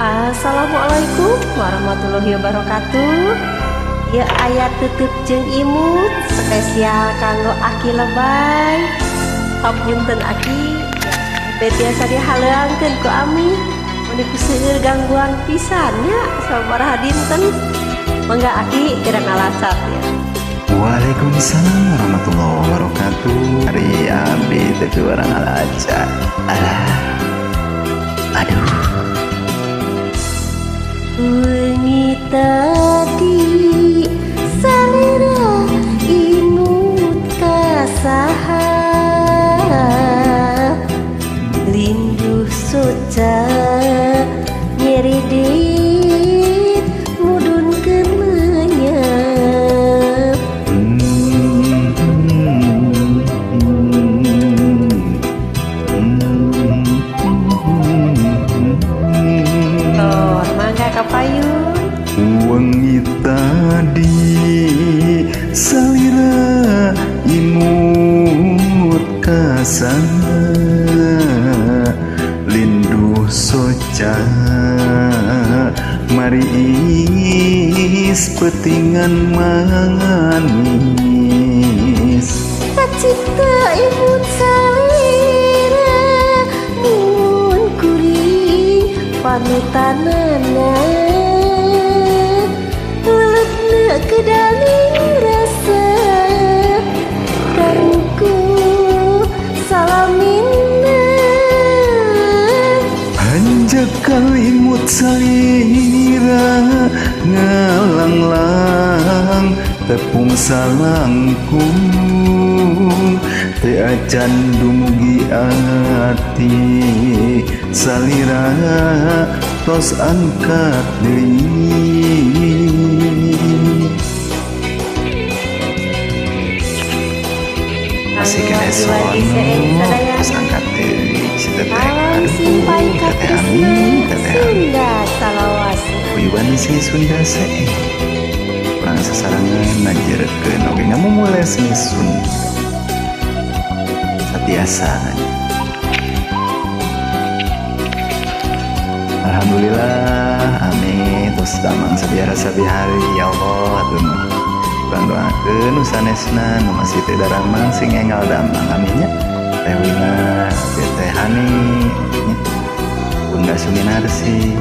Assalamualaikum warahmatullahi wabarakatuh. Ya ayat tutup jeung imut spesial kanggo Aki lebay. Hapunten Aki, biasa dihaleungkeun ku Ami. Mun seueur gangguan pisannya sabaraha dinten. Mangga Aki kira ngalacat ya. Waalaikumsalam warahmatullahi wabarakatuh. Hari abi teu orang ngalacat. Alah. Aduh. Wengi tadi salira imut kasaha linduh soca nyeri dit mudunkeun menyep kapayun. Wengi tadi salira imut kasana linduh soca mariis petingan manis kacipta imut salira mun kuring panutanana leletna kedaling rasa karungku salaminna hanjak kalimut salira ngalanglang tepung salangkung teu acan dumugi ati salira tos angkat deui masih kena sono tos angkat deui si teteh alam simpai teteh Ami teteh Ami Sunda salawase wiwan si Sunda se urang sasarangan najerekeun oge ngamumule si Sunda satiasa alhamdulillah amin tos damang sabiara sabihari ya Allah atuh urang doakeun nu sanesna nu masih teu daramang sing enggal damang amin nya teh Wina teh Hani Bunda Suminarsi.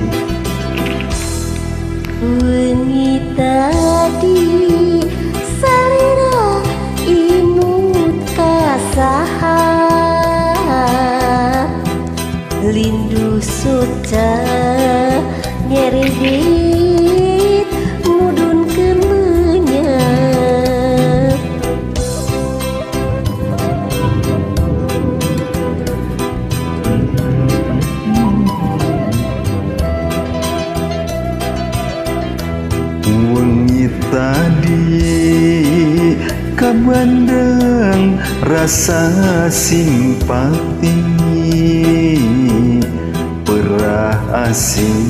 wengi tadi salira imut kasaha linduh soca nyeri dit mudunkeun menyep Wengi tadi kabandeng rasa simpati perah asih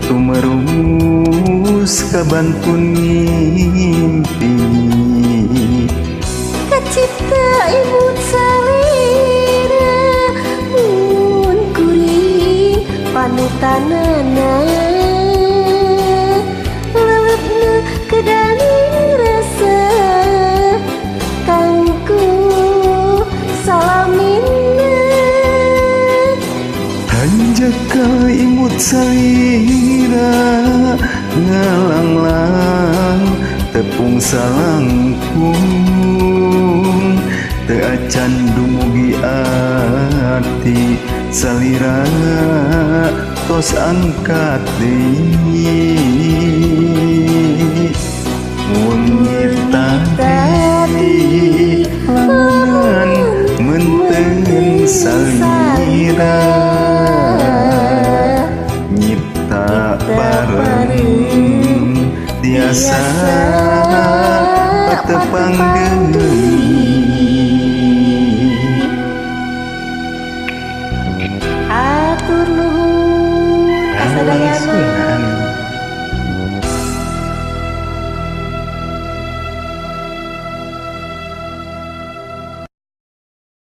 tumerus kabantun ngimpi kacipta imut salira mun kuring panutanana leletna kedaling rasa kangku salaminna hanjak kalimut salira ngalanglang tepung salangkung teu acan dumugi ati salira tos angkat deui wengi tadi lamun menteng salira nyipta bareng tiasa patepang